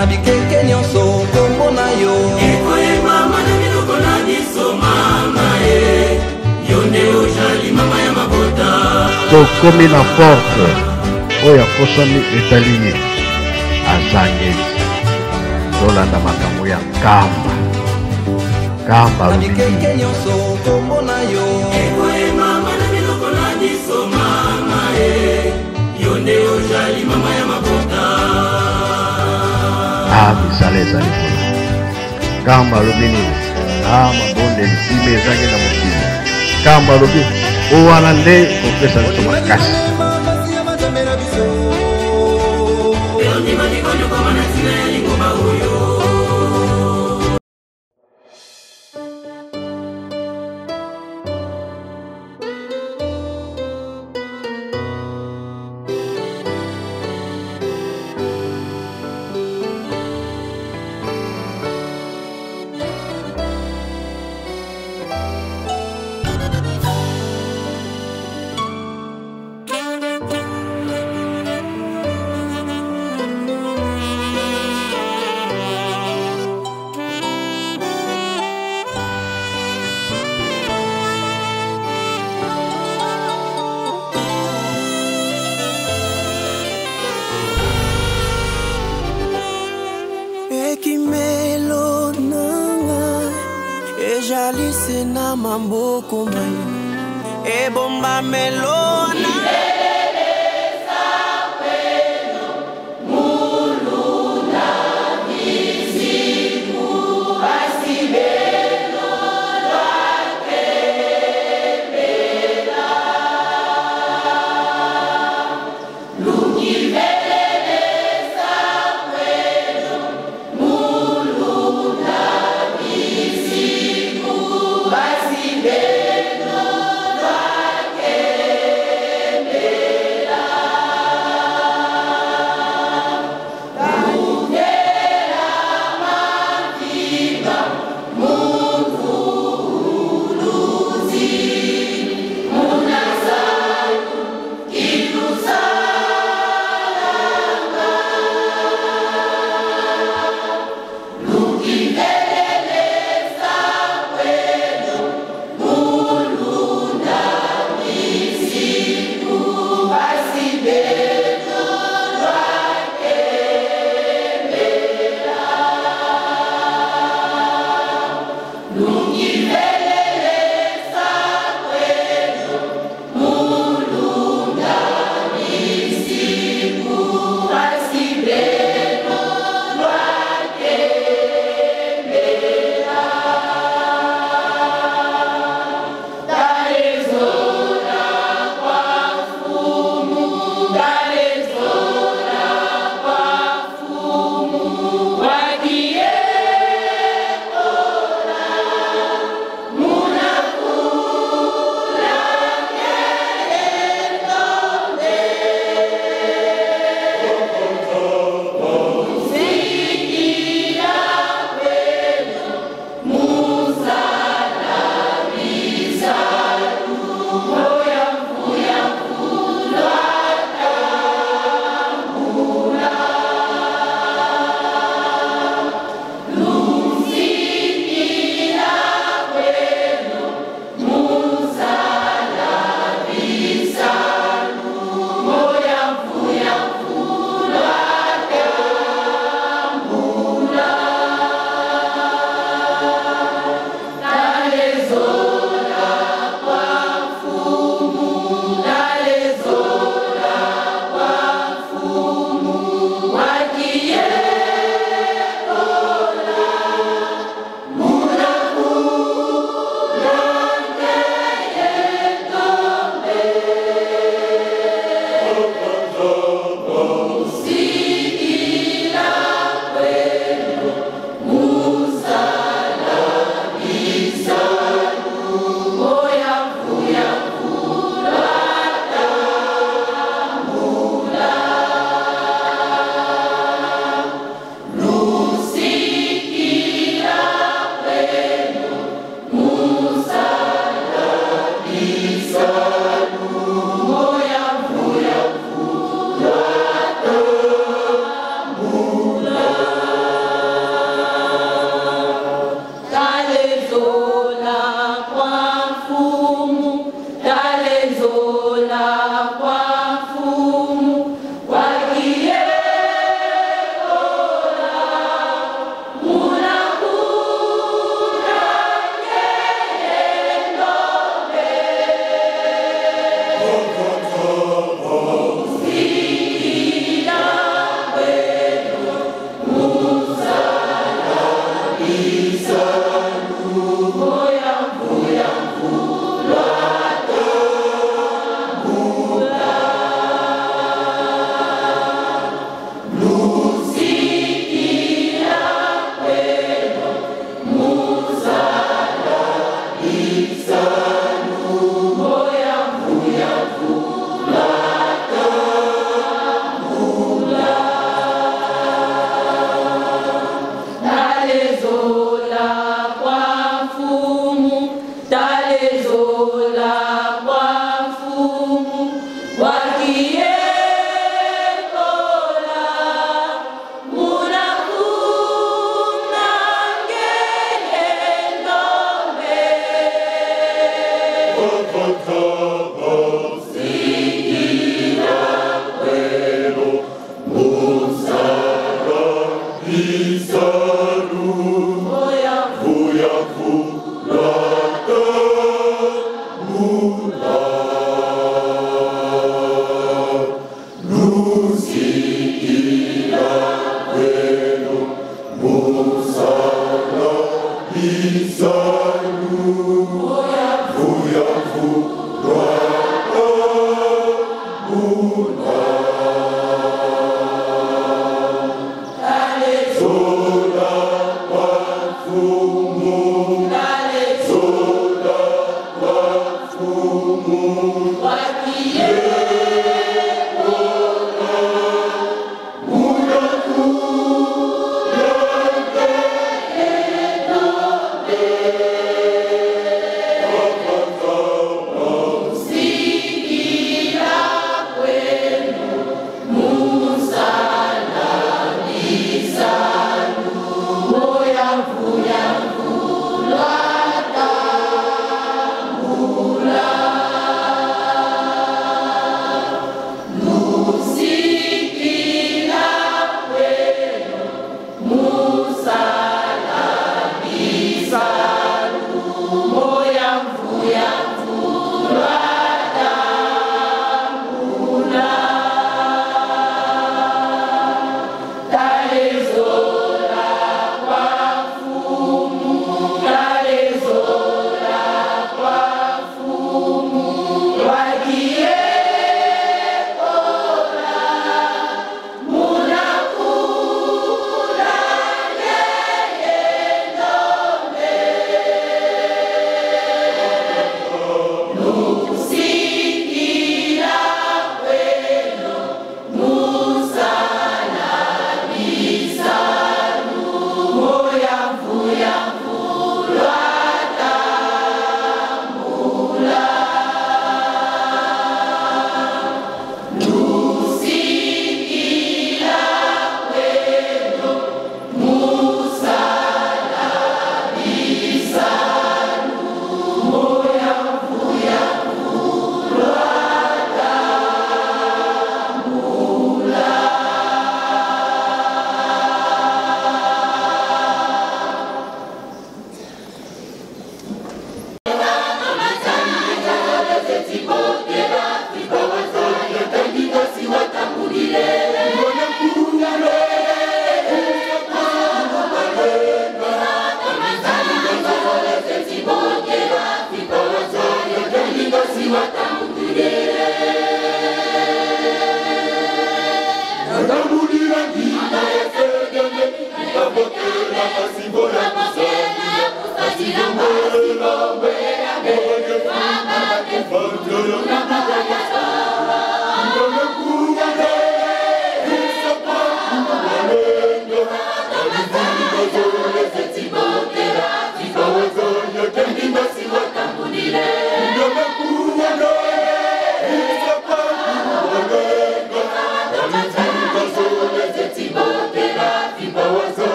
na bikeke nyonso kombo na yo ekoyeba mana biloko na biso mama yonde ojali mama ya mabota tokomi na porte oyo akosami etalie azangeli tolanda makambo ya nkamba nkamba na bikeke nyonso kombo na yo ekoyeba mana biloko na biso mama yonde ojali mama ya mabota misala ezali kuna nkamba alobi nini mabonde lisime ezangi na mokili nkamba alobi owana nde kopesa biso makasi na mamboko mai ebomba melona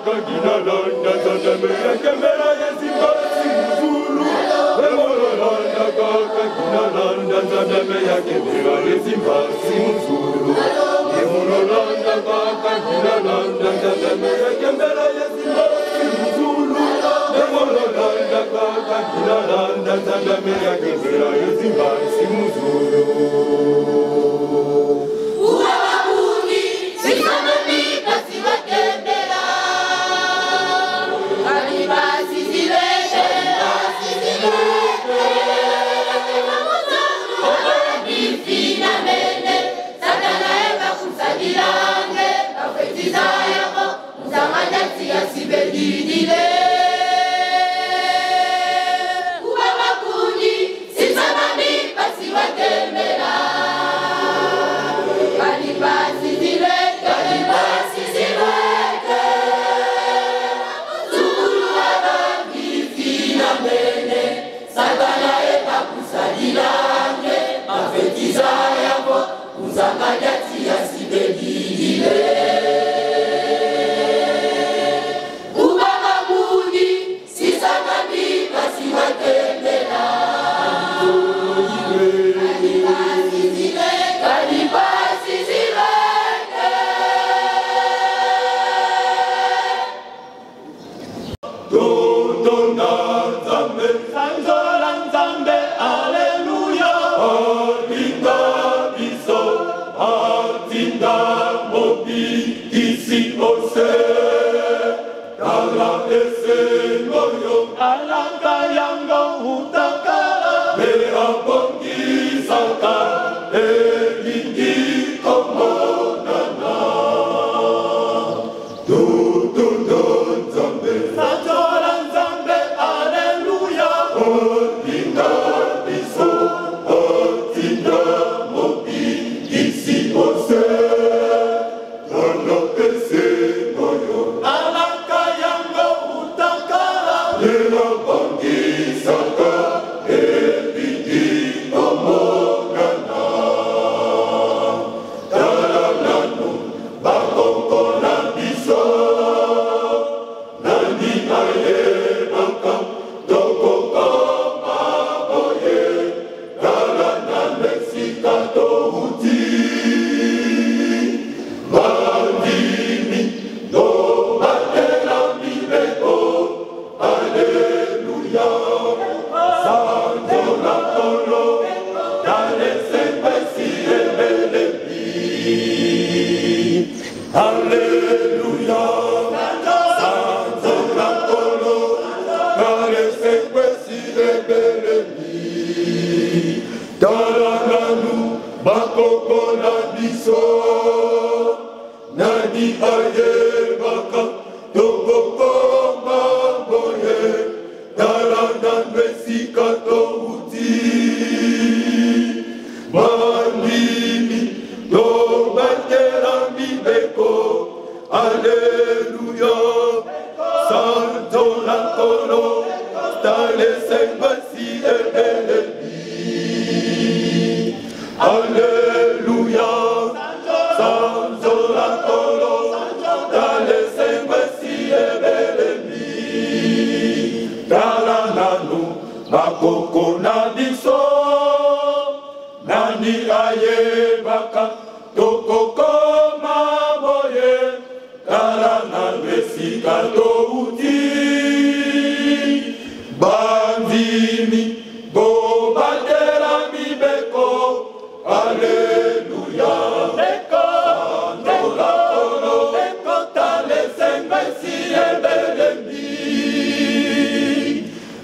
kaka ginalanda zandamera kemera yezimbasi mzulu Emololanda kaka ginalanda zandamera kemera yezimbasi mzulu Emololanda kaka ginalanda zandamera kemera yezimbasi mzulu Emololanda kaka ginalanda zandamera kemera yezimbasi mzulu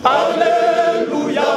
Alléluia,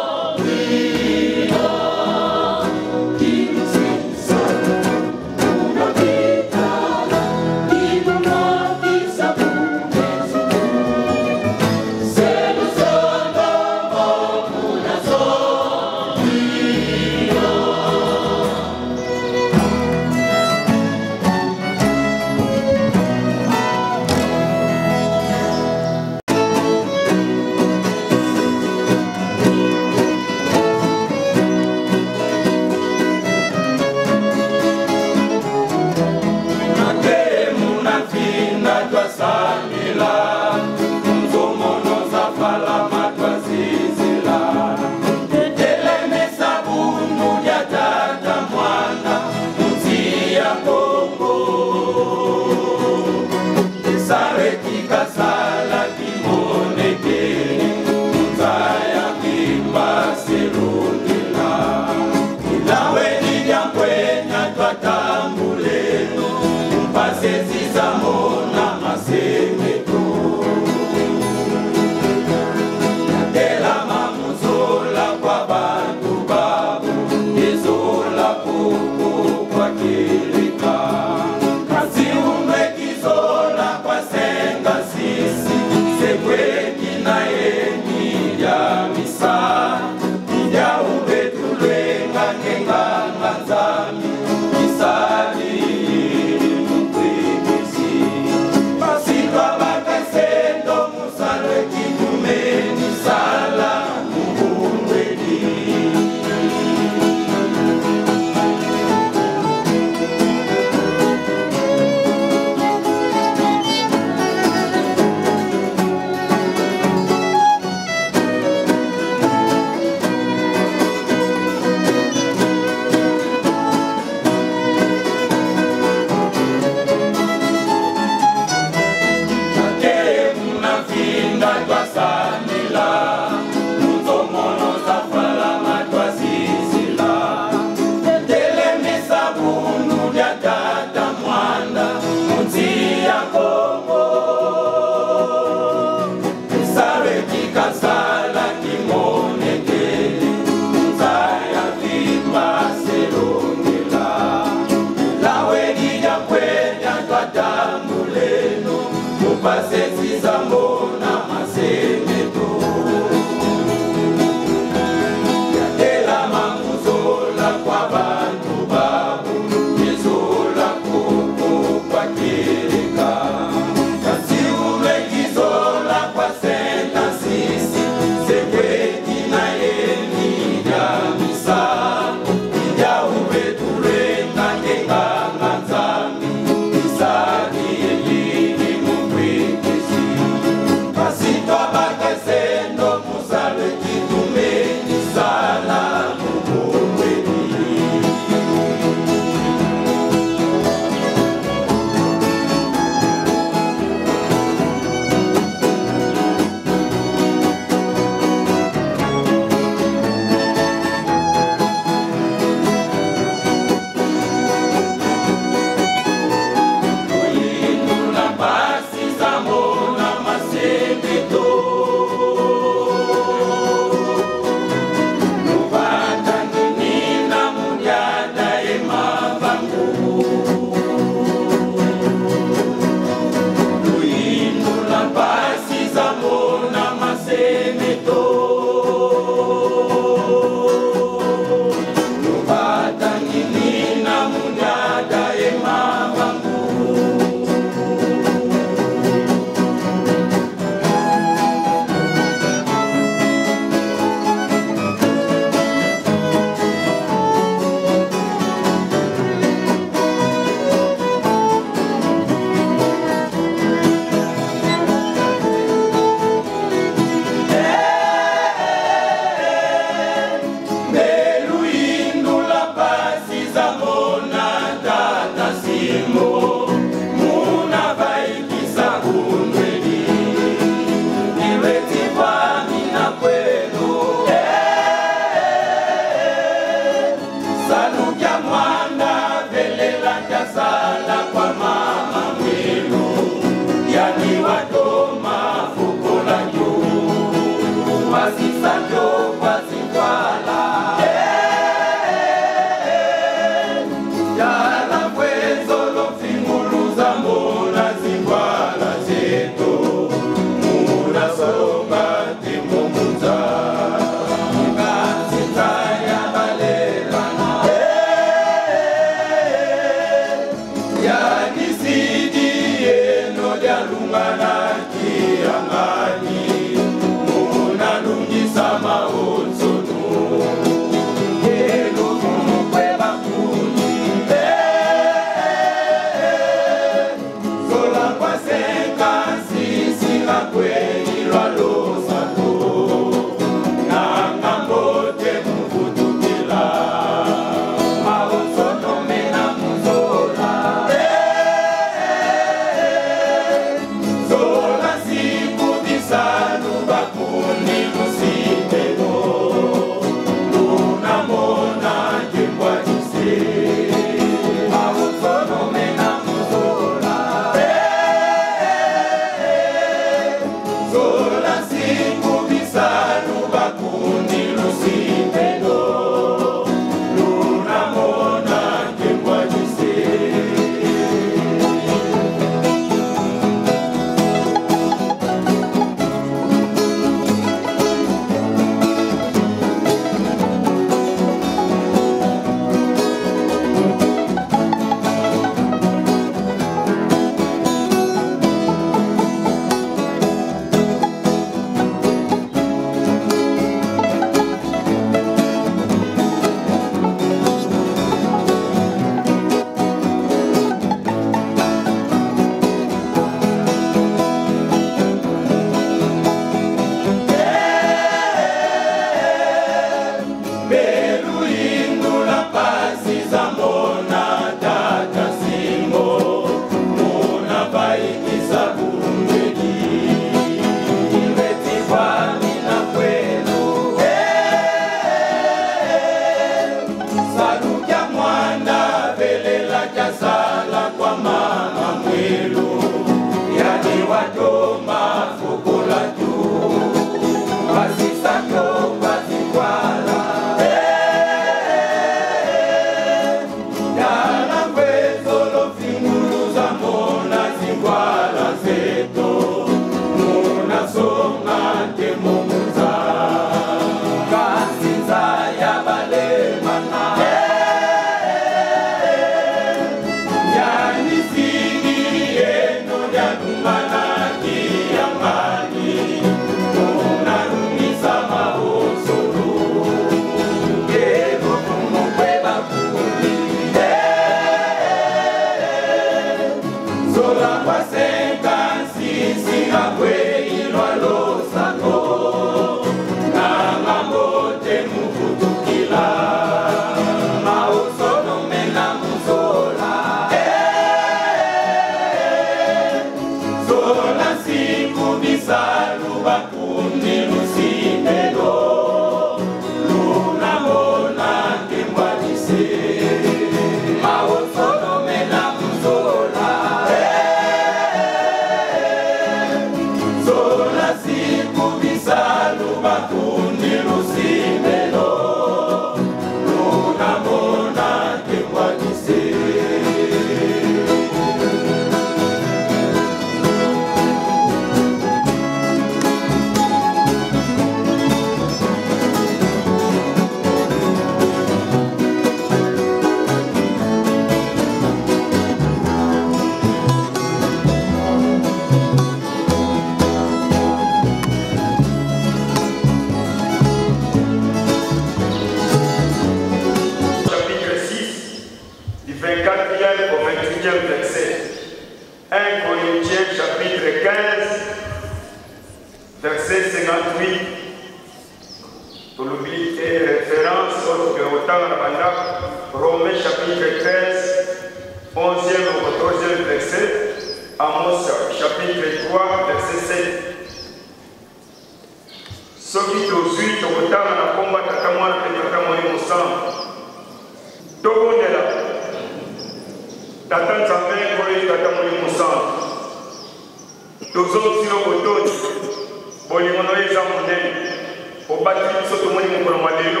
tomoni mokolo mwa lelo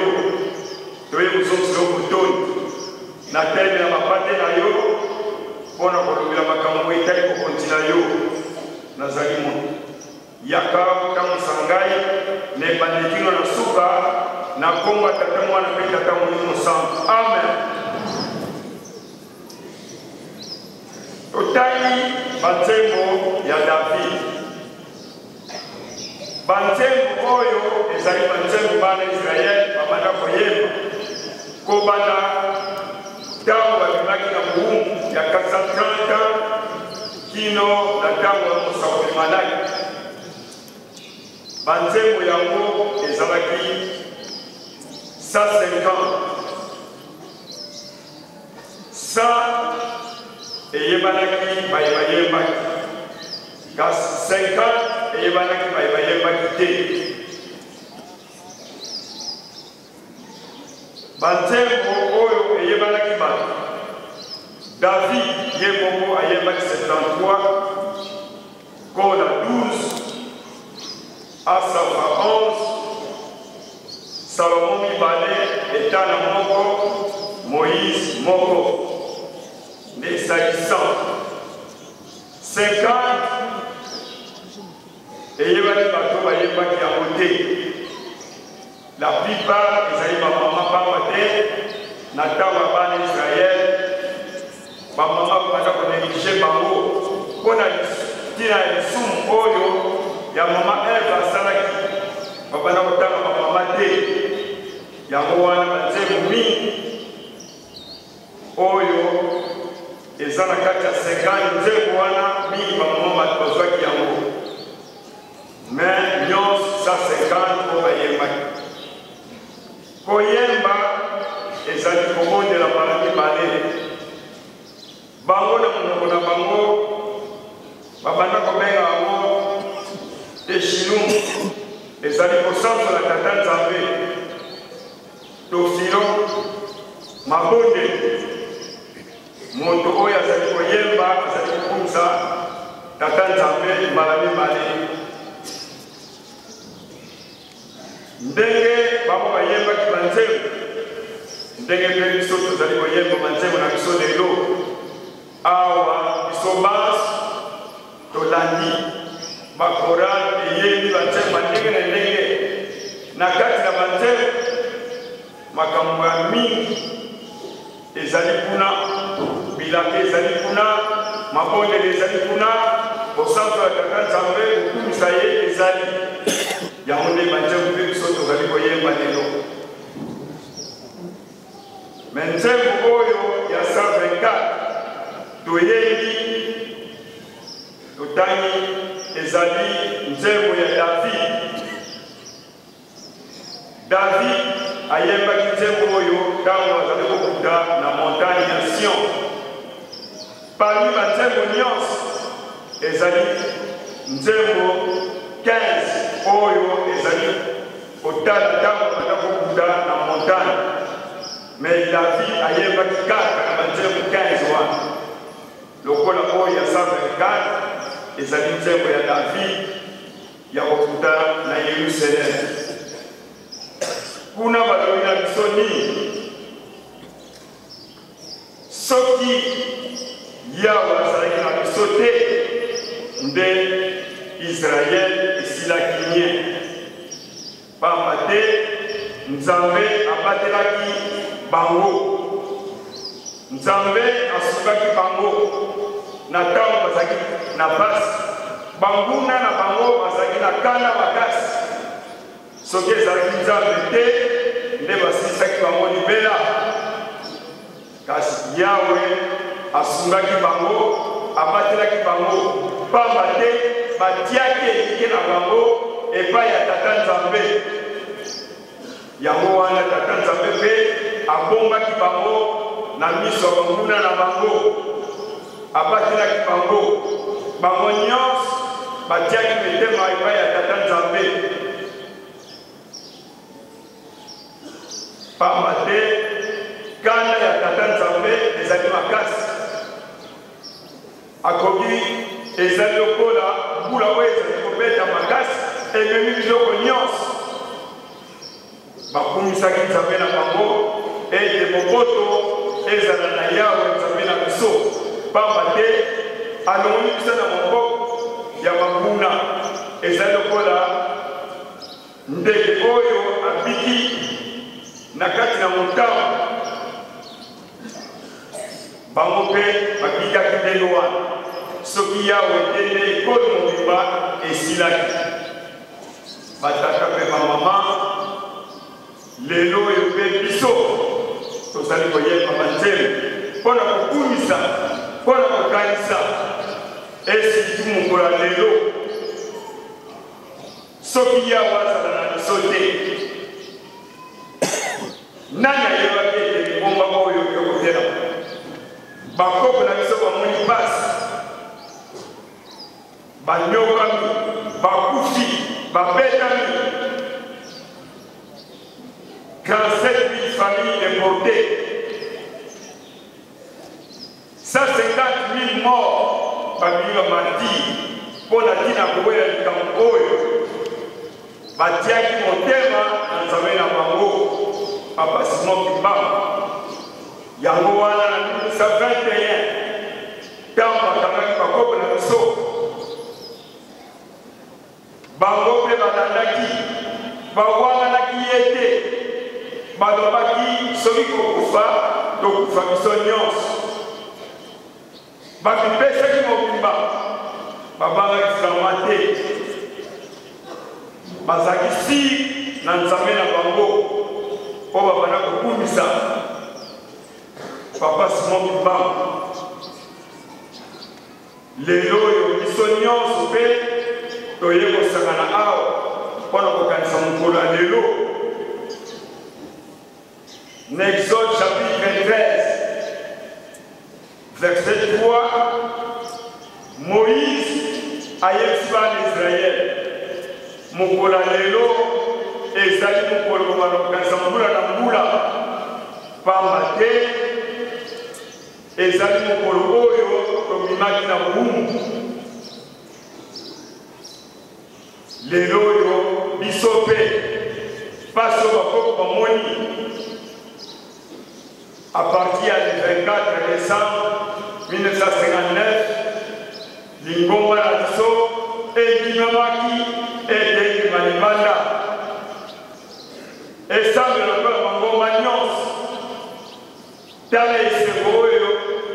toye kozongisa yo botoni na telemi na mapate na yo mpona kolobela makambo etali kokontina yo nazali moto yaka otambwisa ngai na ebandekino na suka na kombo ya tata mwana mpe tata molimo mosantu amen. Totali banzembo ya David. Banzembo oyo ezali banzembo bana Israel babanda koyemba kobanda ntango babimaki na buhumu ya 430 kino na ntango ya mosakoli malaki. Banzembo yango ezalaki 150 eyebanaki bayebaki kasi 50 eyebanaki bayebaki te. Banzembo oyo eyebanaki bato David ye moko ayebaki 73, Kola 12, Asafa 11, Salomon mibale, Etana moko, Moïse moko. Mais s'agissant 50 et il y a des bateaux qui ont voté. La plupart des amis maman pas voté n'attend pas d'Israël maman pas qu'on néglige bango qu'on a dit à l'issum oyo ya maman elle va salaki papa n'a pas maman té ya mwana banzemu mi oyo ezana kati ya 50 nzembo wana mingi bamama bato bazwaki yango mais nyonso 150 po bayembaki. Koyemba ezali kobondela bana mibale bango na monoko na bango babanda kobenga yango Teshilum ezali kosanzola tata Nzambe tofilo mabonde moto oyo azali koyemba azali kokumisa tata Nzambe mbala mibale ndenge bango bayembaki banzembo ndenge mpe biso tozali koyemba banzembo na biso lelo awa biso basi tolandi bakorale eyembi banzembo bandenge na ndenge na kati na banzembo makambo ya mingi ezali kuna bilaka ezali kuna mabondele ezali kuna bosanzo ya tata Nzambe kokumisa ye ezali yango nde banzembo mpe biso tozali koyemba lelo. Me nzembo oyo ya 124 toyembi totangi ezali nzembo ya David. David ayembaki nzembo oyo ntango azali kokuta na montagne ya Sion. Parmi banzembo nyonso ezali nzembo 15 oyo ezali otala ntango banda kokuta na montagne. Mais David ayembaki kaka na banzembo 15 wana lokola oyo ya 124 ezali nzembo ya David ya kokuta na Yerusalemu. Kuna balobi na biso nini soki Yawe azalaki na biso te nde Israel esilaki nye pamba te Nzambe abatelaki bango, Nzambe asukaki bango na ntango bazalaki na basi banguna na bango bazalaki na kanda makasi. Soki ezalaki Nzambe te nde basilisaki bango libela, kasi Yawe asungaki bango abatelaki bango pamba te batiaki elike na bango epai ya tata Nzambe. Yango wana tata Nzambe mpe abombaki bango na miso ya banguna na bango abatelaki bango bango nyonso batiaki mitema epai ya tata Nzambe pamba te kanda ya tata Nzambe ezali makasi. Akoki ezali lokola mbula oyo ezali kobeta makasi ememi biloko nyonso. bakumisaki nzambe na bango ete boboto ezala na yawe nzambe na biso pamba te alongoli biso na maboko ya banguna ezali lokola ndeke oyo abiki na kati na motamu bango mpe babikaki ndenge wana soki yawe tende ekoli mobimba esilaki bataka mpe bamama lelo oyo mpe biso tozali koyeba banzembe mpona kokumisa mpona kokanisa esiki mokola lelo soki yawe azala na biso te nani ayebaki ete libomba oyo ekotela bakoko na biso bamoni pasi banyokami bakufi babetami 47 000 familles déportées 150 000 morts babili bamartire mpo na ntina kowela likambo oyo batiaki motema na nzambe na bango papa Simon Kimbamba yango wana na 1921 ntango bakangaki bakoko na biso bango mpe balandaki bawanganaki ye te balobaki soki kokufa tokufa biso nyonso bakipesaki mobimba babangaki frama te bazalaki si na nzambe na bango mpo babanda kokumisa papa Simon Kimbamba lelo oyo biso nyonso mpe toye kosangana awa mpona kokanisa mokolo ya lelo na Exode chapitre 13 verset 3 Moïse ayebisi bana Israel mokolo ya lelo ezali mokolo kobanda kokanisa mbula na mbula pamba te ezali mokolo oyo tobimaki na bumu lelo oyo biso mpe pasi oyo bakoko bamoni à partir du 24 décembre 1959 lingomba na biso endimamaki ete endima libanda esambela lokola bangomba nyonso tala esengo oyo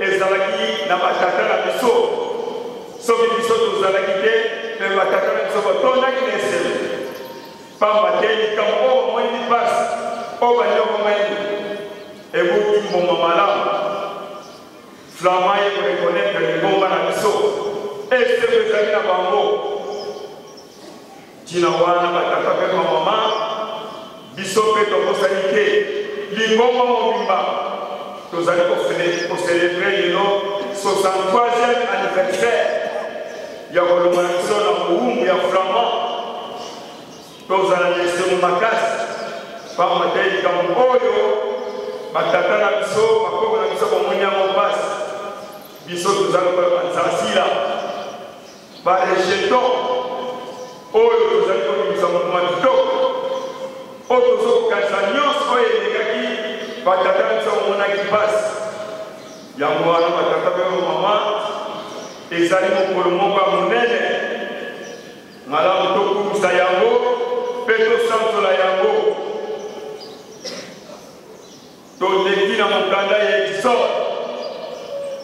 ezalaki na batata na biso soki biso tozalaki te mpe batata na biso batondaki na esengo pamba te likambo oyo bamoni lipasi oyo banyokomani ebuki mboma malamu flama ye korekonetre lingomba na biso esengo ezali na bango ntina wana batata mpe bamama biso mpe tokosali te lingomba mobimba tozali kocelebre lelo 63e anniversaire ya kolonga na biso na mowumbu ya flamand tozala na esengo makasi pamba te likambo oyo batata na biso bakoko na biso bomoni yango mpasi biso tozali kola banzasila barejeton oyo tozali kobimisa mokoma kitoko oyo tozokokanisa nyonso oyo elekaki batata na biso bamonaki mpasi yango wana batata mpe mama ezali mokolo moko ya monene malamu tokumisa yango mpe tosanzola yango toleki na mokanda ya Exode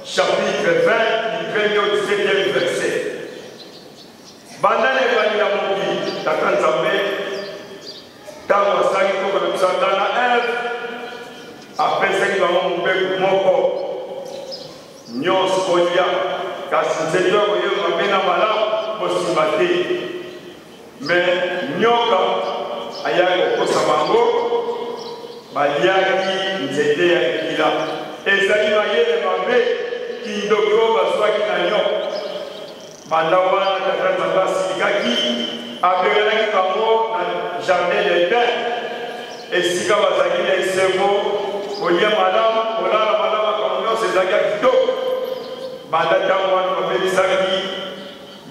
chapitre 20 du 1er au 17e verset banda na ebandi na mokili tata nzambe ntango asalaki koko na biso ata na eve apesaki bango mobeku moko nyonso kolia kasi nzete ya koyeba mpe na malamu kosimba te me nyoka ayaki kokosa bango baliaki nzete ya likila ezali mayele mabe kindoki oyo bazwaki na nyoka banda wana tata nzambe asilikaki abegelaki bango na jardin d'Eden esika bazalaki na esengo kolia malamu kolala malamu akambo nyonso ezalaki ya kitoko banda ntango wana bapelisaki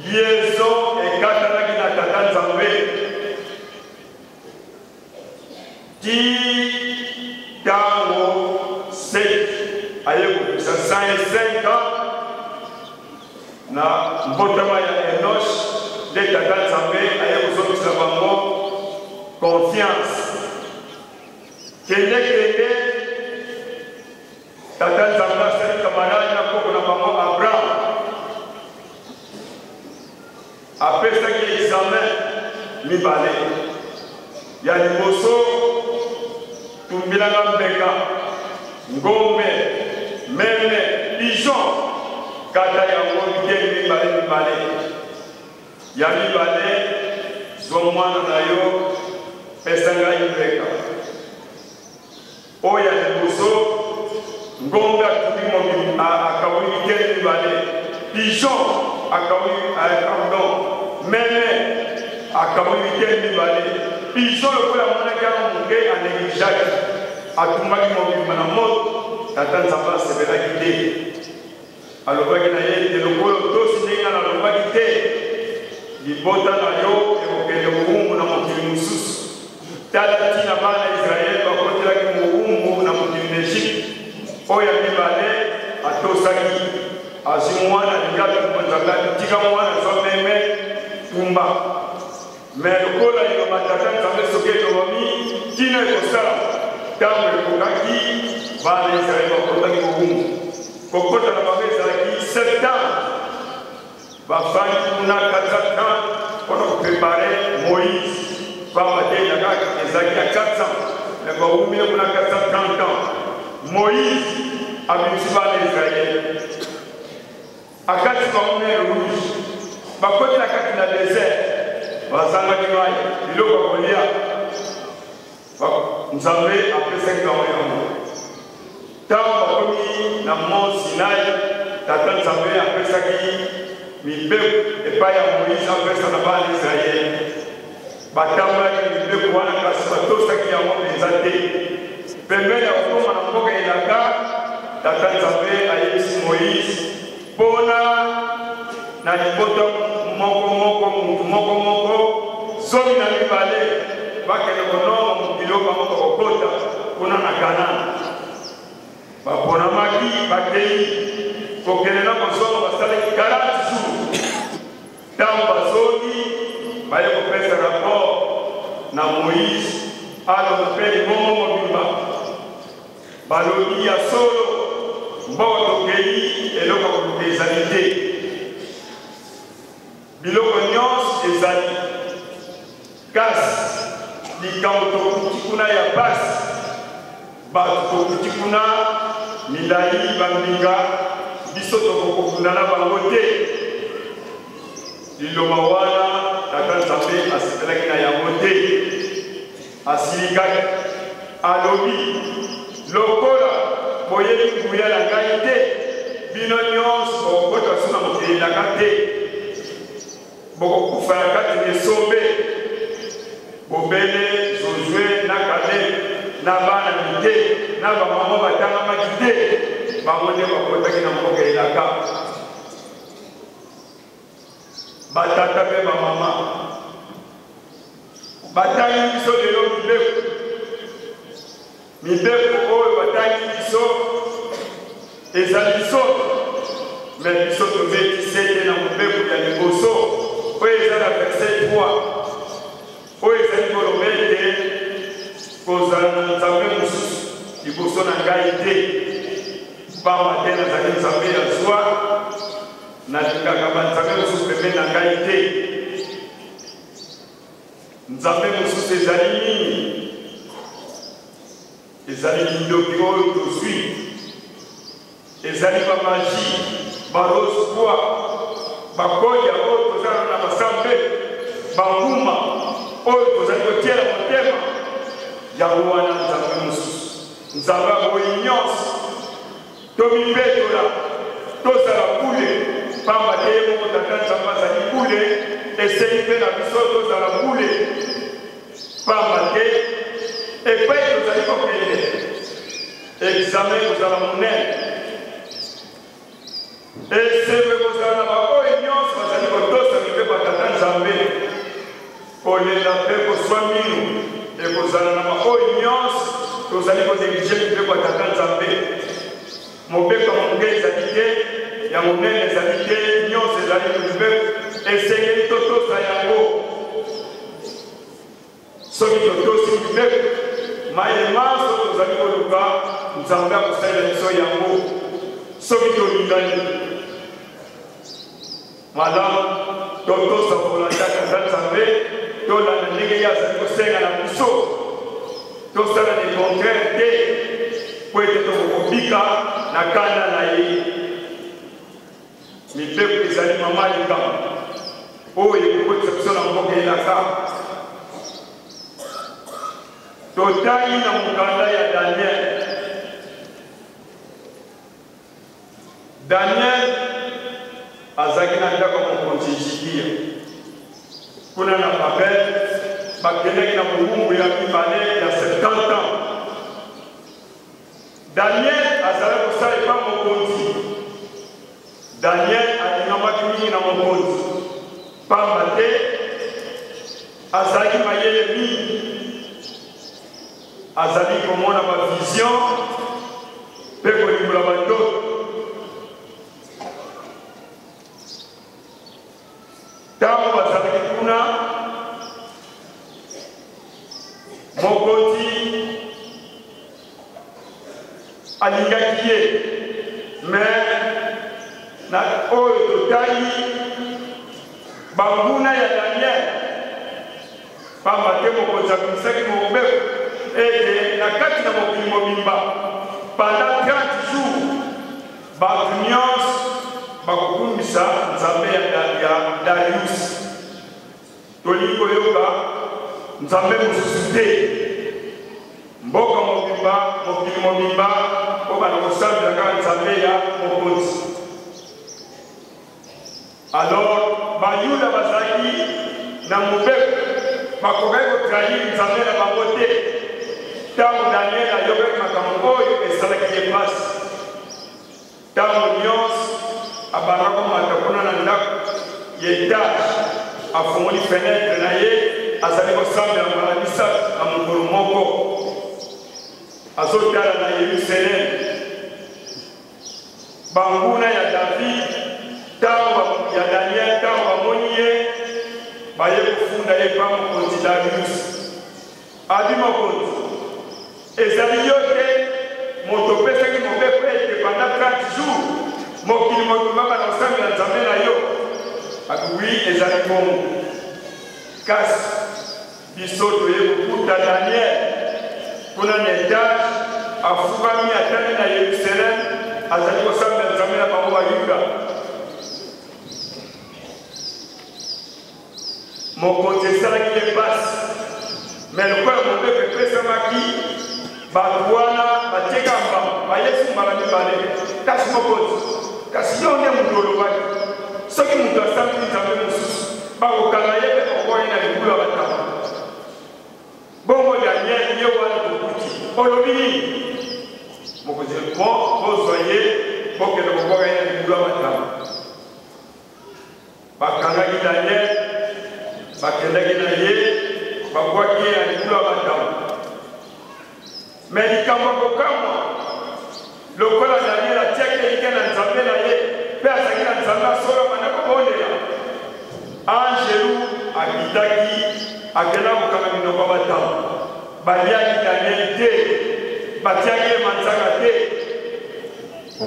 liaison ekatanaki na tata nzambe ti tango sek aye kopesa 105 ans na mbotama ya Enoch de tata Nzambe aye kozongisa bango confiance kende tata Nzambe asali camarade na koko na bango Abraham apesaki examen mibale ya liboso tumbilanga mbeka ngombe meme pigeon kata yango biteni mibale ya mibale zwa mwana na yo pesa ngai mbeka oyo ya liboso ngombe akawuli biteni mibale pigeon pardon meme akawuli biteni mibale pigeon lokola monaki yango moke anegligeaki atumbaki mobimba na moto tata Nzambe asepelaki te alobaki na ye te lokolo tosi ndenge na alobaki te libota na yo ekokende mowumbu na mokili mosusu tala ntina bana Israele bakotelaki mowumbu na mokili na Egypte oyo ya mibale atosaki azwi mwana alingaki Nzambe atika mwana zwa meme tumba me lokola liloba tata Nzambe soki elobami ntina ekosala ntango ekokaki bana Israele bakotaki mowumbu kokota na bango ezalaki 7 ans bafandi kuna 4 ans mpona koprepare Moïse pamba te nakaki ezalaki ya 4 ans me bawumile kuna 430 ans Moïse abimisi bana Israele akati bango mer rouge bakoti na kati na désert bazangaki mai biloko ya kolia Nzambe apesaki bango yango ntango bakomi na mont Sinai tata Nzambe apesaki mibeko epai ya Moïse apesa na bana Israele batambolaki mibeko wana kasi batosaki yango mpenza te pembeni ya kokoma na mboka elaka tata Nzambe ayebisi Moïse mpona na libota moko moko zomi na mibale bakende konoma mokili oyo bango bakokota mpona na Kanana baponamaki bakei kokende na kozonga basalaki 40 jours ntango bazongi baye kopesa rapport na Moïse aloba mpe limongo mobimba balobi ya solo mboka tokei eloko koluka ezali te biloko nyonso ezali kasi likambo tokuti kuna ya pasi bato tokuti kuna milai bambinga biso tokokokunda na bango te liloba wana tata Nzambe asepelaki na yango te asilikaki alobi lokola boyebi nguya na ngai te bino nyonso bokokota so na mokili elaka te bokokufa na kati na esombe bobele Josue na Caleb na bana mike na bamama batangamaki te bango nde bakotaki na mboka elaka batata mpe bamama batangi biso lelo mibeko oyo batangi biso ezali biso me biso tobetise te na mobeko ya liboso oyo eza na verset 3 oyo ezali koloba ete kozala na Nzambe mosusu liboso na ngai te pamba te nazali Nzambe ya zwa nalingaka banzambe mosusu pembeni na ngai te Nzambe mosusu ezali nini ezali kindoki oyo tozwi ezali bamaji barose poi bakoya oyo tozala na basambe banguma oyo tozali kotiela motema yango wana Nzambe mosusu Nzambe aboyi nyonso tomipetola tozala bule pamba te ye moko tata Nzambe azali bule eseli mpe na biso tozala bule pamba te epai tozali kokende examen kozala monene esebe kozala na baoyo nyonso bazali kotosa mpe batata Nzambe kolela mpe kozwa minu et kozala na maoyo nyonso tozali kodirige mibeko ataka nzambe mobeko ya moke ezali te ya monene ezali te nyonso ezali mibeko esengeli totosa yango soki totosi mibeko mayemaso tozali koluka nzambe akosalela biso yango soki tolingani malamu totosa kolandaka nza nzambe tolanda ndenge ye azali kosenga na biso tosala de contraire te po ete tokokobika na kanda na ye mibeko ezali mama likama oyo ekokotisa biso na mboka elaka totali na mokanda ya Daniel azaki na ndako mokonzi Hizikia kuna na Babel bakendeki na mongumbu ya mibale ya 70 ans. Daniel azali kosala epa mokonzi. Daniel alingamaki mingi na mokonzi pamba te azalaki mayele mingi azali komona bavision mpe kolimola bandoto ntango bazalaki kuna mokonzi alingaki ye me na oyo totali banguna ya Daniel pamba te mokonzi abimisaki mobeko ete na kati na mokili mobimba pendant 30 jours bato nyonso bakokumbisa nzambe ya Darius tolingi koyoka nzambe mosusu te mboka mobimba mokili mobimba po bana kosambela kaka nzambe ya mokonzi. Alors bayuda bazalaki na mobeko bakokaki kotrahir nzambe na bango te ntango Daniel ayokaki makambo oyo esalaki ye pasi ntango nyonso abanda komata kuna na ndako ya etage afungoli fenetre na ye azali kosambela mbala misato na mokolo moko azotala na Yerusalemu banguna ya David ntango ya Daniel ntango bamoni ye baye kofunda ye pa mokonzi Darius abi mokonzi ezali yo te moto opesaki mobeko ete pendant 30 jours mokili mobimba bana kosambela nzambe na yo abi wi ezali bongo kasi biso toye kokuta Daniel kuna na etage afukami atali na Yerusalemu azali kosambela nzambe na bango bayuda mokonzi esalaki ye pasi me lokola mobeko epesamaki bato wana batieka mbama bayesu mbala mibale kasi mokonzi kasi yo nde moto olobaki soki moto asambeli nzambe mosusu bakokanga ye mpe okoye na likulu ya batama bongo Daniel ye wana tokuti olobi nini mokonzi bon bozwa ye bokende kokoka ye na likulu ya batama bakangaki Daniel bakendaki na ye bakwaki ye na likulu ya batama me likambo kokamwa lokola Daniel atiaki elike na nzambe na ye mpe azalaki na nzambe asolo banda kobondela angelu akitaki akenda kokanga minoko ya batama baliaki Daniel te batiaki ye manzaka te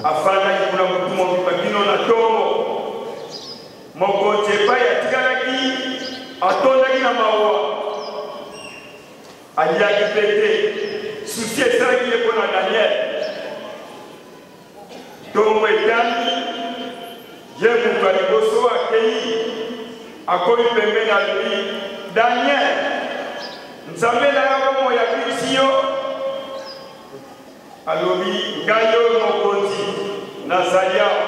afandaki kuna motu mobimba kino na ntongo mokonzi epai atikalaki atondaki na mawa aliaki mpe te susi esalaki ye mpona Daniel ntongo etani ye moto ya liboso akei akomi pembeni alobi Daniel nzambe na yo komo oyabisi yo alobi ngai oyo mokonzi nazali awa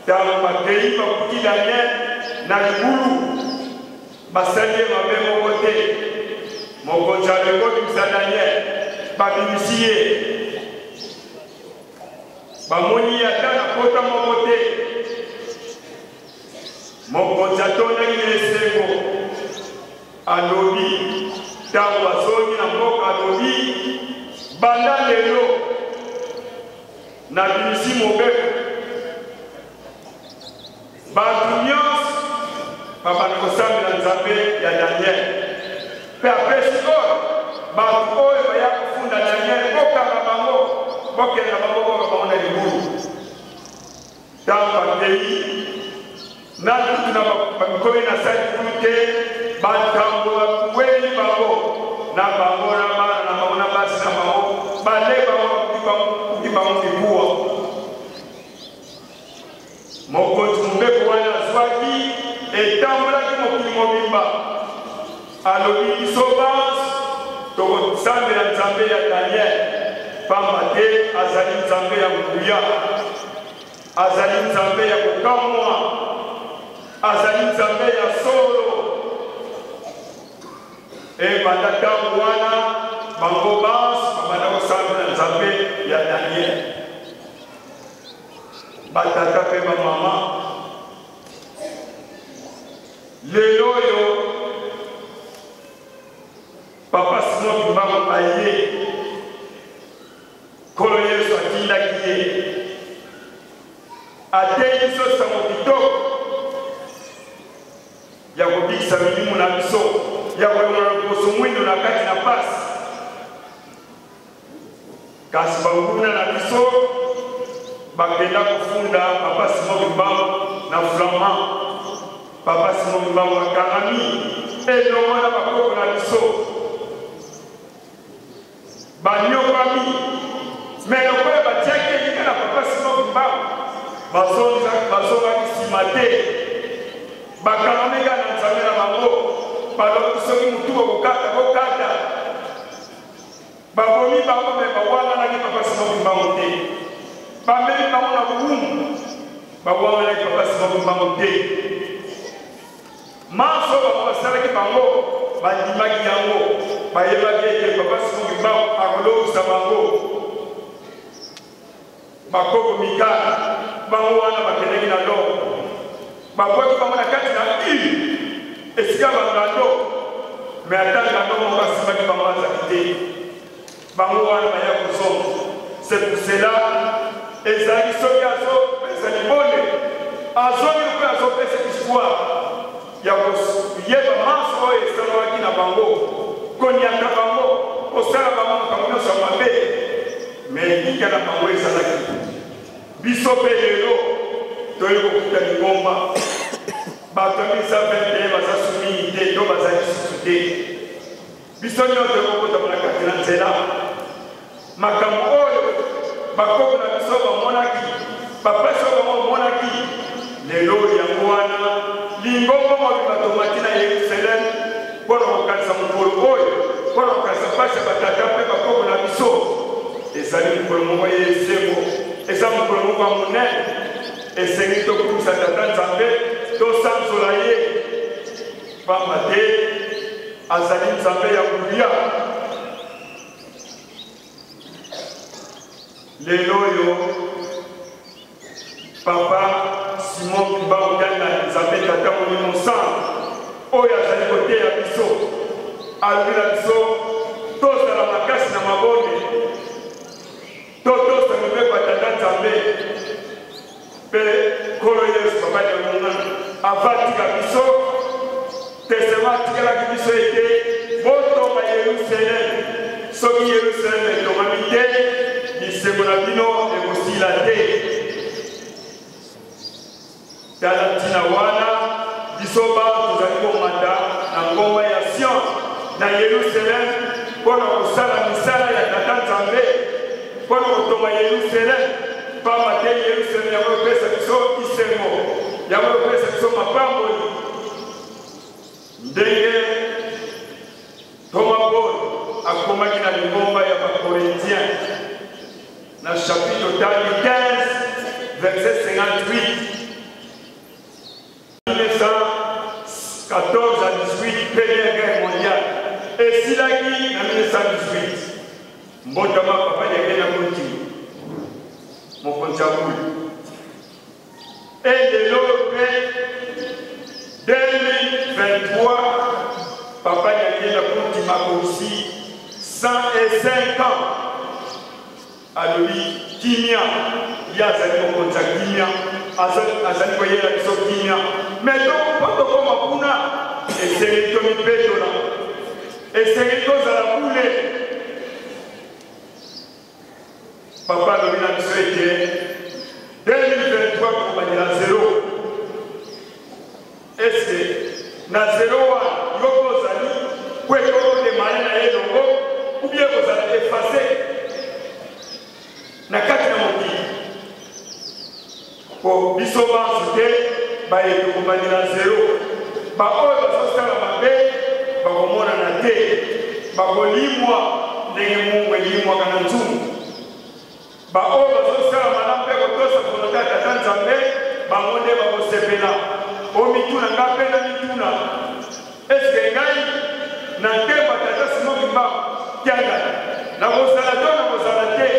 ntango bakei bakuti Daniel na libulu basali ye mabe moko te mokonzi alekobimisa Daniel babimisi ye bamoni ata na kota moko te mokonzi atondaki na esengo alobi tango bazongi na mboka alobi banda lelo na bimisi mobeko bato nyonso babanda kosambela nzambe ya Daniel mpe apesi oyo bato oyo baya kofunda Daniel bokanga bango bokenda bango boka bango na libulu tango bakei na tutu na bamikomi na sali kulu te batambola kuweni bango na bango na bana na bango na basi na bango bale bango kuki bango mibuwa mokonzi mobeko wana azwaki etambolaki mokili mobimba alobi biso banso tokosambela nzambe ya Daniel pamba te azali nzambe ya nguya azali nzambe ya kokamwa azali nzambe ya solo banda ntango wana bango banso babanda kosambela nzambe ya Daniel batata mpe bamama lelo oyo papa Simon Kimbangu aye kolo Yesu atindaki ye atei biso sango kitoko ya kobikisa milimu na biso ya koyongola loposo mwindo na kati na pasi kasi banguna na biso bakenda kufunda papa Simon Kimbangu na Flamand papa Simon Kimbangu akangami elongo na bakoko na biso banyokami me lokola batiaki elika na papa Simon Kimbangu bazongaki nsima te bakangamiga na nzambe na bango balobi soki mutu bokokata bokata babomi bango me bawanganaki papa Simon Kimbangu te bameli bango na bulumu bawanganaki papa Simon Kimbangu te maso bango basalaki bango bandimaki yango bayebaki ete papa Simon Kimbangu akolobisa bango bakoko mikala bango wana bakendeki na loko babwaki bango na kati na ili esika bangando me ata ngando moko asimaki bango azali te bango wana baya kozonga c'est pour cela ezali soki azopesa libonde azongi mpe azopesa histoire ya koyeba maso oyo esalaki na bango koniaka bango kosala bango makambo nyonso ya mabe me elika na bango ezalaki biso mpe lelo toyei kokuta lingomba bato ya 2021 baza sumii te to bazali susu te biso nyonso ekokotama na kati na nzela makambo oyo bakoko na biso bamonaki bapesi oyo bango bamonaki lelo yango wana lingomba mobimba tomati na Yerusalem mpona kokanisa mokolo oyo mpona kokanisa mpasi ya batata mpe bakoko na biso ezali mokolo moko ya esengo eza mokolo moko ya monene esengi tokumisa tata nzambe tosanzola ye pamba te azali nzambe ya nguya lelo oyo papa Simon Kimbangu na nzambe tata molimo nsambo oyo azali koteya biso alobi na biso tozala makasi na mabonde totosa mibeko ya tata nzambe mpe kolo Yesu papa yamonga avatika biso tesema atikelaki biso ete botonga Yerusalem soki Yerusalem etongami te bisengo na bino ekosila te tala ntina wana biso bato tozali komata na ngomba ya Sion na Yerusalem mpona kosala misala ya tata nzambe mpona kotonga Yerusalem pamba te Yerusalem yango epesa biso isengo yango epesa biso mapamboli ndenge Thomas Paul akomaki na lingomba ya bakorintien na chapitre 15 verset 58 1914 à 18 première guerre mondiale esilaki na 1918 mbotama papa yake na konti mokonzi ya kuli et de l'autre 2023 papa yake na konti andimaka aussi 105 ans alobi kimia ye azali kokonza kimia azali koyela biso kimia mais mpo tokoma kuna esengeli tomipetola esengeli tozala bule papa alobi na biso ete 2023 kokobanela 0 eske na 0 wana yo kozali kweko odemane na ye longo ubie kozala efase na kati na mokili po biso bansu te bayeke kobanela 0 baoyo bazosala mabe bakomonana te bakolimwa ndenge mungu elimwaka na nzungu baoyo bazosala malamu mpe kotosa kolota tata nzambe bango nde bakosepela o mituna nga mpe na mituna eske ngai na ntemba tata simoki mbango tianga nakozala to nakozala te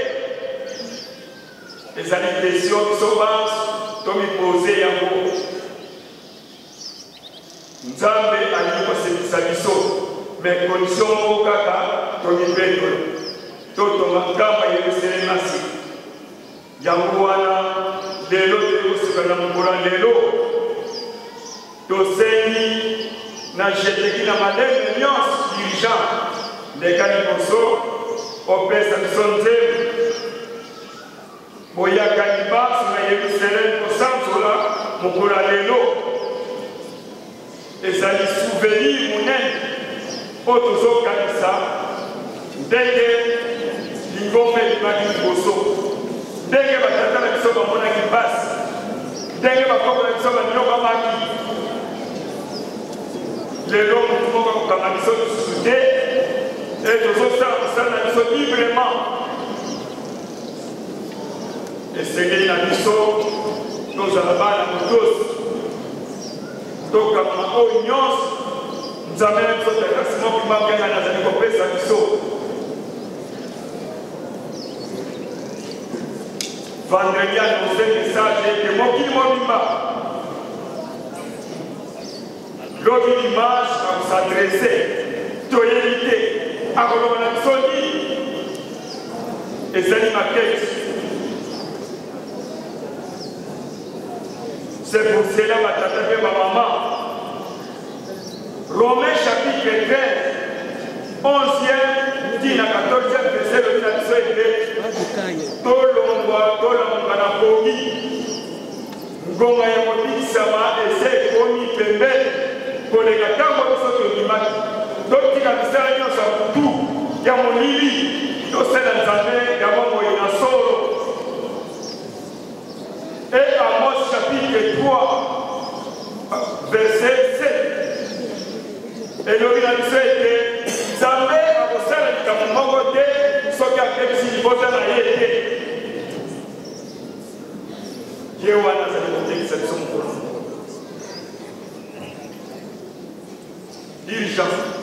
ezali question biso bansu tomipose yango nzambe alingi kosepelisa biso mais condition moko kaka tomipetola totonga nkamba yerusalemasi yango wana lelo toyokoseka na mokolo lelo tosengi na jeteki na maleme nyonso dirigant ndeka liboso opesa biso nzembo boyaka libaso na yerusaleme kosanzola mokolo lelo ezali souvenir monene oyo tozokanisa ndenge lingombe ebimaki liboso ndenge batata na biso bamonaki basi ndenge bakoko na biso bandiloko amaki lelo motu moko akokanga biso lisusu te e tozosala mosala na biso librement esengeli na biso tozala bana motosi tokama oyo nyonso nzambe na biso takasi moki makenga nazali kopesa biso vendredi annonce message ete mokili mobimba lobi l'image akosadrese toyebi te akoloba na biso nini ezali makete c'est pour cela batata mpe bamama Romains chapitre 13 11e ntina 14e verset lobi na biso ete tolongwa na pongi ngonga ya kobikisama ese ekomi pembeni koleka ntango biso tondimaki totika bisala nyonso ya kutu ya molili tosala nzambe ya bomoi na solo et Amos chapitre 3 verset 7 elobi na biso ete nzambe akosala likambo moko te soki akebisi libota na ye te ye wana azali kotekisa biso mokolo dirigeant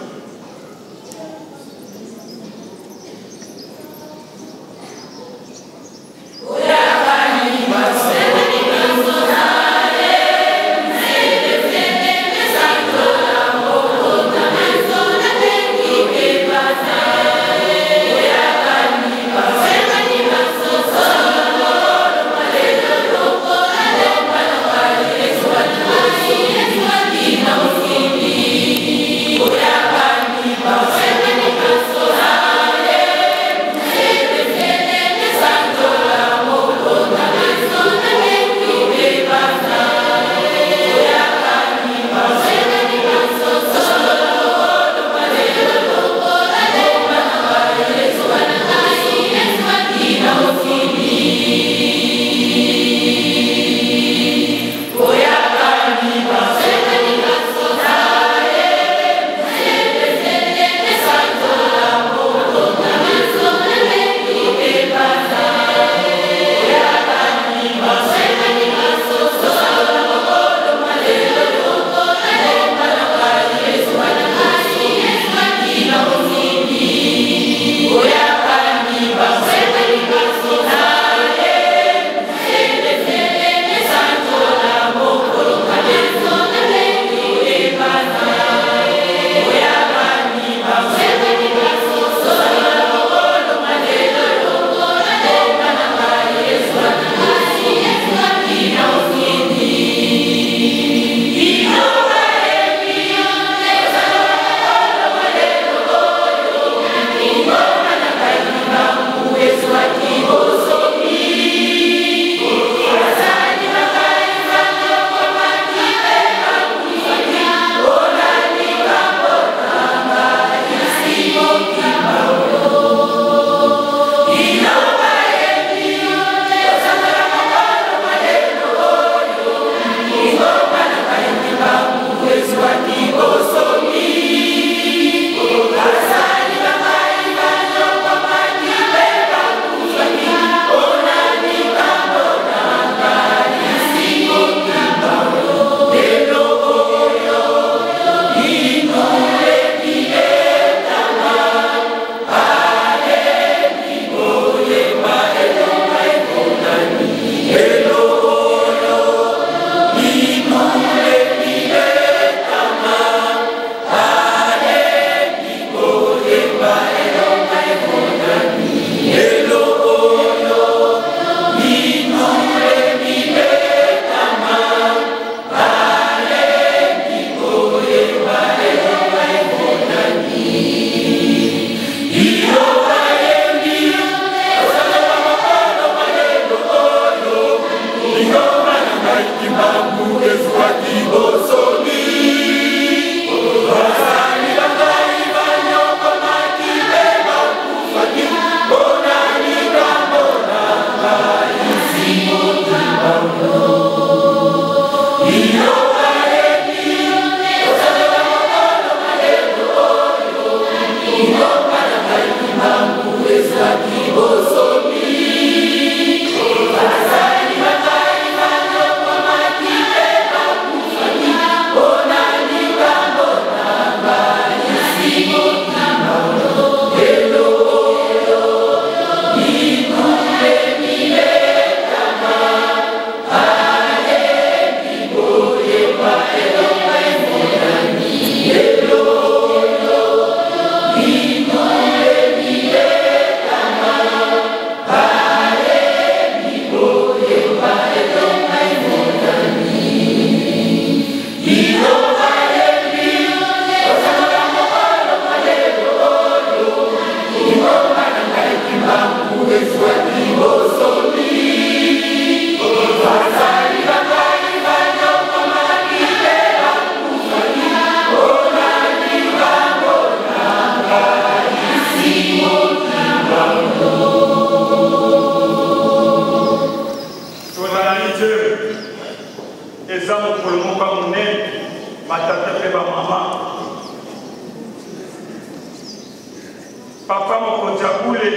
Bule,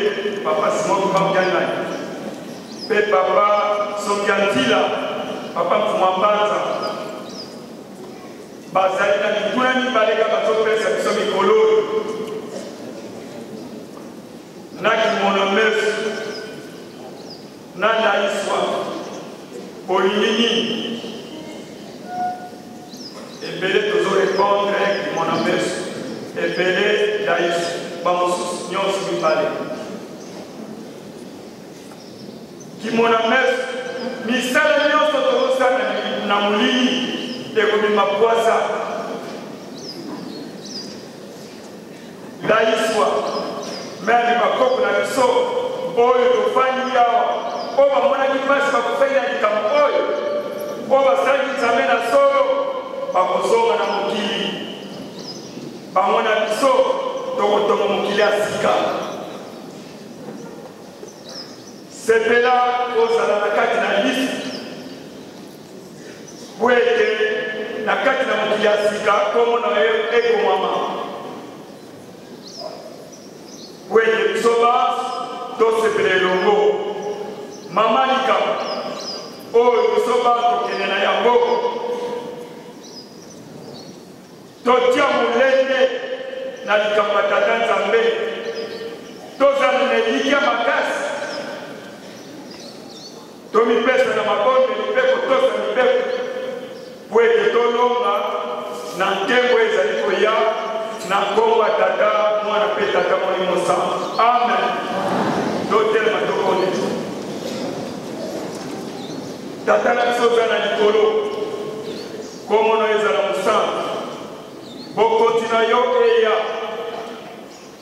papa Simon Kambianai, papa Sokiantila, papa Mfumambanza, bazali na mituna mibalega bazopesa biso mikolo na kimono mesu na laiswa olinini ebele tozo répondre kimono mesu ebele laiswa bamosusu nyonso mibale kimono mesu misala nyonso tozosala na molini ekomema poisa laiswa meme bakoko na biso oyo tofandi awa oyo bamonaki mpasi bakofenda likambo oyo basalaki nzambe na solo bakozonga na mokili bango na biso tokotonga mokili ya sika sepela ozala na kati na lisi po ete na kati na mokili ya sika kombo na yo ekomama po ete biso basi tosepela elongo mama likambo oyo biso basi tokende na yango totia molende na likambo ya tata nzambe tozala na elikya makasi tomipesa na mabonde mibeko tosa mibeko po ete tolonga na ntembo ezali koya na nkombo ya tata mwana mpe tata molimo sango amen totelema tokonde tata na biso oza na likolo komono ezala mosantu bokontina yo eya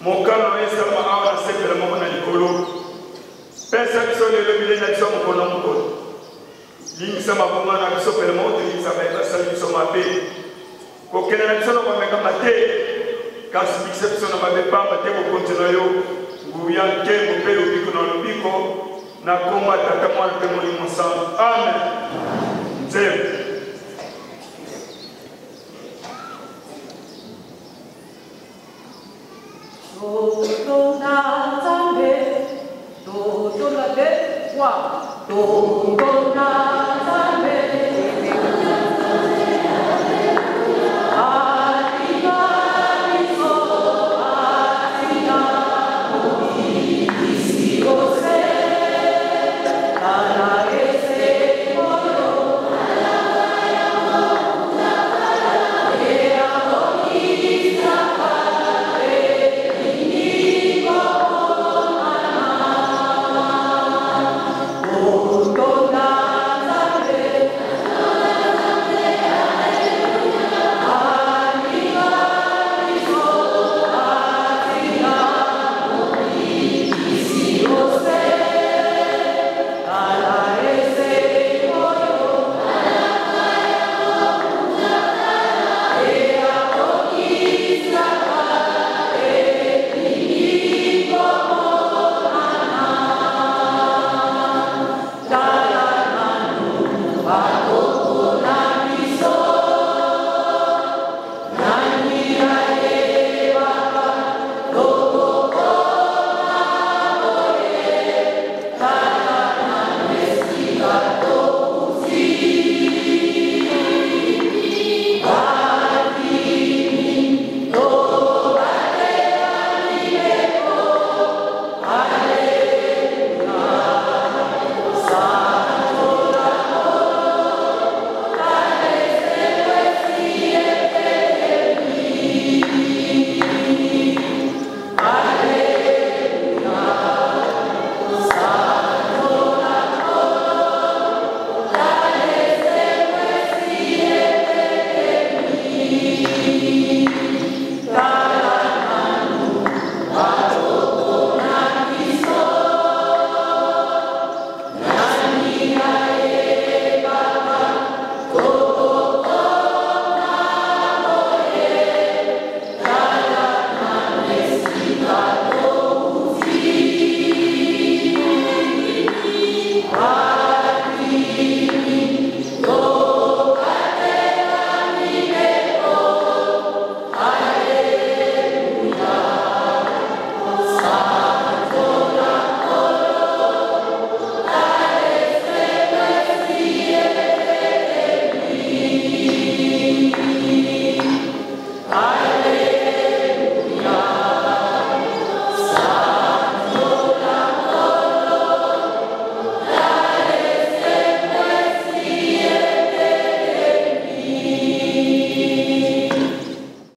mokano esalama awa na sepela moko na likolo pesa biso lelo bilei na biso mokolo na mokolo lingisa mabonga na biso pele moko lingisa baekasali biso mabe kokende na biso na bamekama te kasi bikisa biso na mabe pamba te bokontina yo nguya nkembo mpe lobiko na lobiko na nkombo ya tata mwana mpe molimo sango amen nzembo Toto na Nzambe, toto na Bekwa, toto na